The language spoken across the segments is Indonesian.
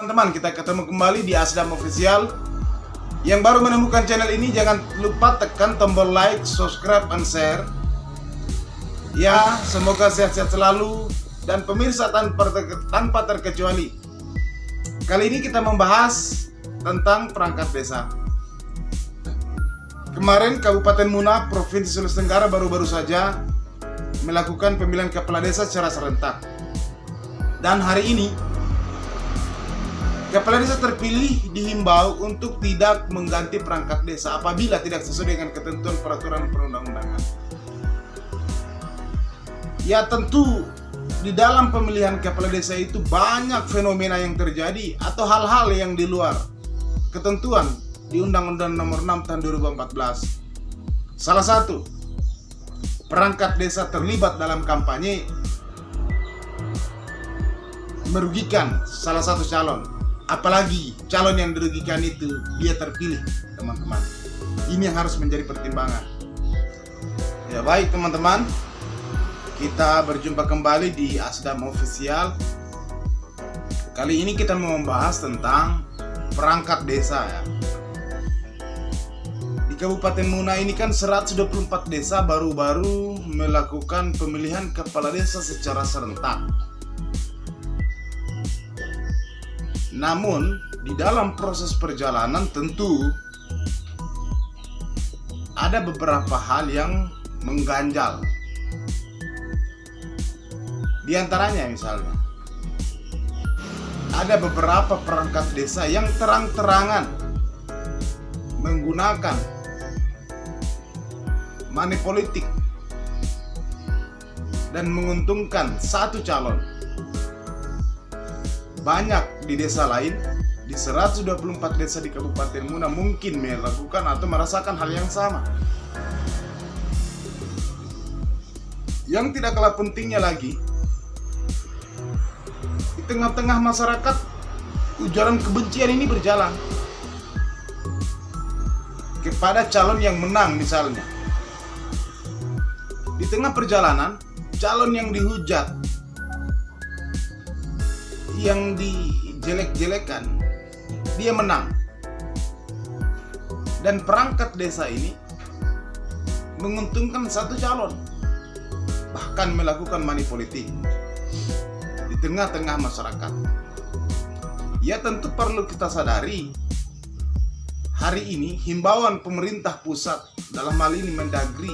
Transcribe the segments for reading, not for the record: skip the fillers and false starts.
Teman-teman, kita ketemu kembali di Asdam Official. Yang baru menemukan channel ini, jangan lupa tekan tombol like, subscribe, and share. Ya, semoga sehat-sehat selalu dan pemirsa tanpa terkecuali. Kali ini kita membahas tentang perangkat desa. Kemarin Kabupaten Muna, Provinsi Sulawesi Tenggara baru-baru saja melakukan pemilihan kepala desa secara serentak. Dan hari ini kepala desa terpilih dihimbau untuk tidak mengganti perangkat desa apabila tidak sesuai dengan ketentuan peraturan perundang-undangan. Ya, tentu di dalam pemilihan kepala desa itu banyak fenomena yang terjadi atau hal-hal yang di luar ketentuan di Undang-Undang Nomor 6 Tahun 2014. Salah satu, perangkat desa terlibat dalam kampanye merugikan salah satu calon. Apalagi calon yang dirugikan itu dia terpilih, teman-teman. Ini yang harus menjadi pertimbangan. Ya baik teman-teman, kita berjumpa kembali di Asdam Official. Kali ini kita mau membahas tentang perangkat desa ya. Di Kabupaten Muna ini kan 124 desa baru-baru melakukan pemilihan kepala desa secara serentak. Namun, di dalam proses perjalanan tentu ada beberapa hal yang mengganjal. Di antaranya misalnya, ada beberapa perangkat desa yang terang-terangan menggunakan money politik dan menguntungkan satu calon. Banyak di desa lain, di 124 desa di Kabupaten Muna mungkin melakukan atau merasakan hal yang sama. Yang tidak kalah pentingnya lagi, di tengah-tengah masyarakat ujaran kebencian ini berjalan kepada calon yang menang misalnya. Di tengah perjalanan, calon yang dihujat, yang dijelek-jelekan, dia menang. Dan perangkat desa ini menguntungkan satu calon, bahkan melakukan money politik di tengah-tengah masyarakat. Ya tentu perlu kita sadari, hari ini himbauan pemerintah pusat, dalam hal ini Mendagri,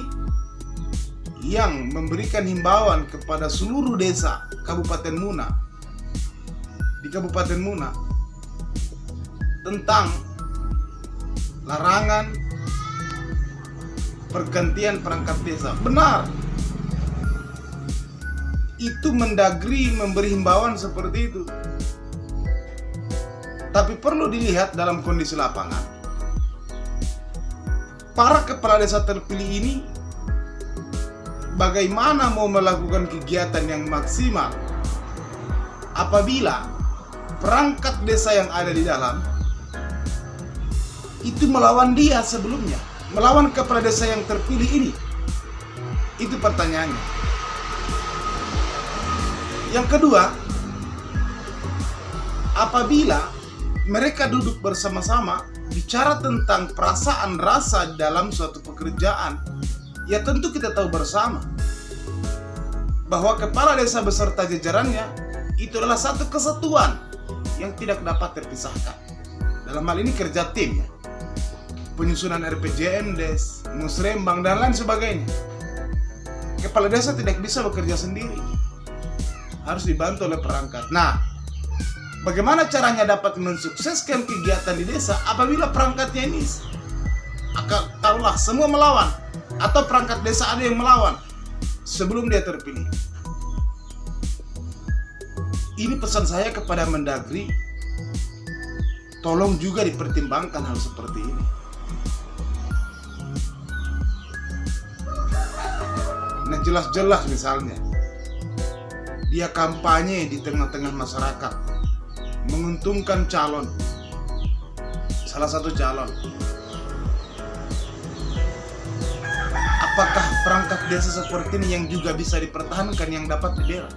yang memberikan himbauan kepada seluruh desa Kabupaten Muna, di Kabupaten Muna, tentang larangan pergantian perangkat desa. Benar, itu Mendagri memberi himbauan seperti itu. Tapi perlu dilihat dalam kondisi lapangan. Para kepala desa terpilih ini bagaimana mau melakukan kegiatan yang maksimal apabila perangkat desa yang ada di dalam itu melawan dia sebelumnya, melawan kepala desa yang terpilih ini? Itu pertanyaannya. Yang kedua, apabila mereka duduk bersama-sama bicara tentang perasaan rasa dalam suatu pekerjaan, ya tentu kita tahu bersama bahwa kepala desa beserta jajarannya itu adalah satu kesatuan yang tidak dapat terpisahkan. Dalam hal ini kerja tim ya, penyusunan RPJM Des, musrembang dan lain sebagainya. Kepala desa tidak bisa bekerja sendiri, harus dibantu oleh perangkat. Nah, bagaimana caranya dapat mensukseskan kegiatan di desa apabila perangkatnya ini taruhlah semua melawan, atau perangkat desa ada yang melawan sebelum dia terpilih? Ini pesan saya kepada Mendagri, tolong juga dipertimbangkan hal seperti ini. Nah, jelas-jelas misalnya dia kampanye di tengah-tengah masyarakat, menguntungkan calon, salah satu calon. Apakah perangkat desa seperti ini yang juga bisa dipertahankan, yang dapat dibela?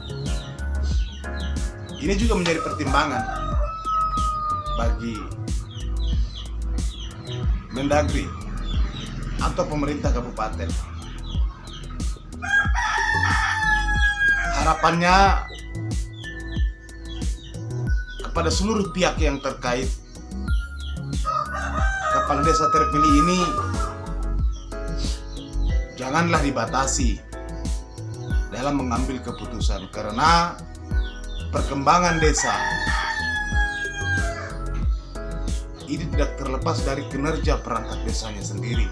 Ini juga menjadi pertimbangan. bagi Mendagri atau pemerintah kabupaten. Harapannya kepada seluruh pihak yang terkait, kepala desa terpilih ini janganlah dibatasi dalam mengambil keputusan, karena perkembangan desa ini tidak terlepas dari kinerja perangkat desanya sendiri,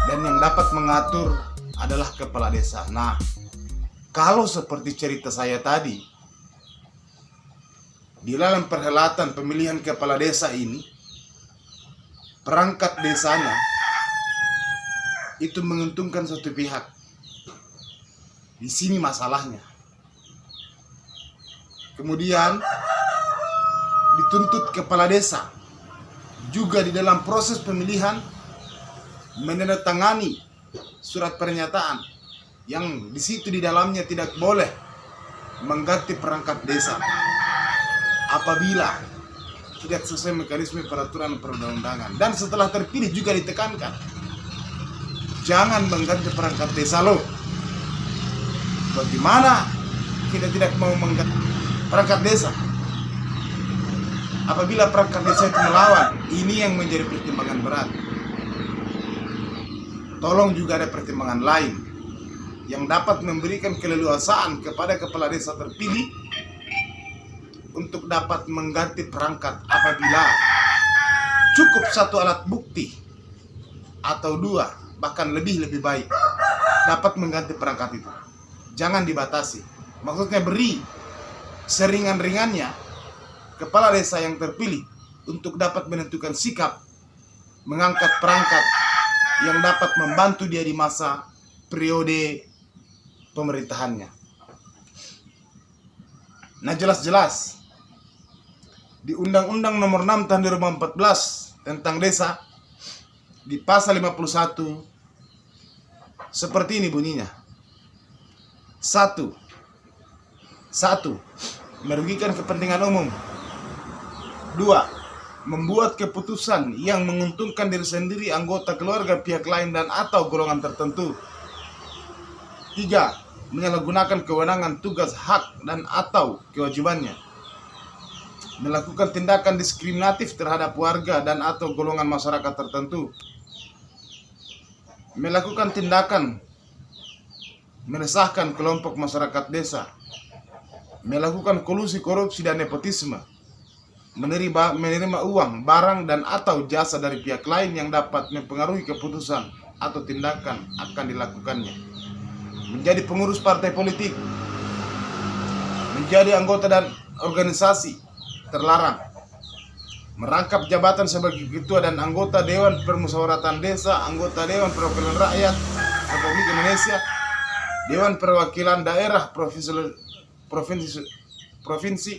dan yang dapat mengatur adalah kepala desa. Nah, kalau seperti cerita saya tadi, di dalam perhelatan pemilihan kepala desa ini, perangkat desanya itu menguntungkan satu pihak. Di sini masalahnya. Kemudian dituntut kepala desa juga di dalam proses pemilihan menandatangani surat pernyataan yang di situ di dalamnya tidak boleh mengganti perangkat desa apabila tidak sesuai mekanisme peraturan perundang-undangan. Dan setelah terpilih juga ditekankan, jangan mengganti perangkat desa loh. Bagaimana kita tidak mau mengganti perangkat desa apabila perangkat desa itu melawan? Ini yang menjadi pertimbangan berat. Tolong juga ada pertimbangan lain yang dapat memberikan keleluasaan kepada kepala desa terpilih untuk dapat mengganti perangkat apabila cukup satu alat bukti atau dua, bahkan lebih baik, dapat mengganti perangkat itu. Jangan dibatasi. Maksudnya beri seringan-ringannya kepala desa yang terpilih untuk dapat menentukan sikap mengangkat perangkat yang dapat membantu dia di masa periode pemerintahannya. Nah, jelas-jelas di Undang-Undang Nomor 6 Tahun 2014 tentang desa, di pasal 51 seperti ini bunyinya. 1. Merugikan kepentingan umum. 2. Membuat keputusan yang menguntungkan diri sendiri, anggota keluarga, pihak lain, dan atau golongan tertentu. 3. Menyalahgunakan kewenangan, tugas, hak, dan atau kewajibannya. Melakukan tindakan diskriminatif terhadap warga dan atau golongan masyarakat tertentu. Melakukan tindakan meresahkan kelompok masyarakat desa. Melakukan kolusi, korupsi, dan nepotisme. Menerima uang, barang, dan atau jasa dari pihak lain yang dapat mempengaruhi keputusan atau tindakan akan dilakukannya. Menjadi pengurus partai politik, menjadi anggota dan organisasi terlarang. Merangkap jabatan sebagai ketua dan anggota Dewan Permusyawaratan Desa, anggota Dewan Perwakilan Rakyat Republik Indonesia, Dewan Perwakilan Daerah Provinsi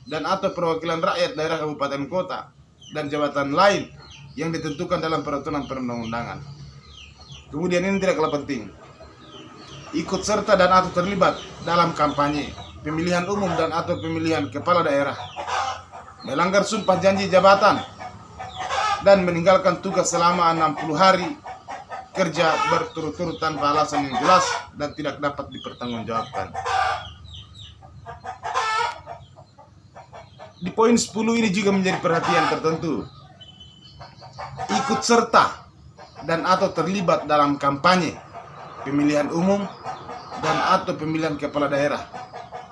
dan atau perwakilan rakyat daerah kabupaten kota, dan jabatan lain yang ditentukan dalam peraturan perundang-undangan. Kemudian ini tidak kalah penting, ikut serta dan atau terlibat dalam kampanye, pemilihan umum dan atau pemilihan kepala daerah, melanggar sumpah janji jabatan, dan meninggalkan tugas selama 60 hari kerja berturut-turut tanpa alasan yang jelas dan tidak dapat dipertanggungjawabkan. Di poin 10 ini juga menjadi perhatian tertentu. Ikut serta dan atau terlibat dalam kampanye, pemilihan umum dan atau pemilihan kepala daerah.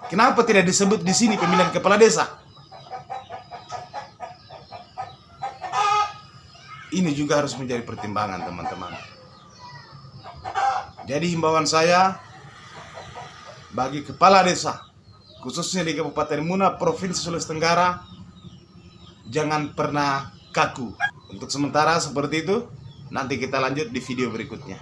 Kenapa tidak disebut di sini pemilihan kepala desa? Ini juga harus menjadi pertimbangan, teman-teman. Jadi himbauan saya bagi kepala desa, khususnya di Kabupaten Muna, Provinsi Sulawesi Tenggara, jangan pernah kaku. Untuk sementara seperti itu, nanti kita lanjut di video berikutnya.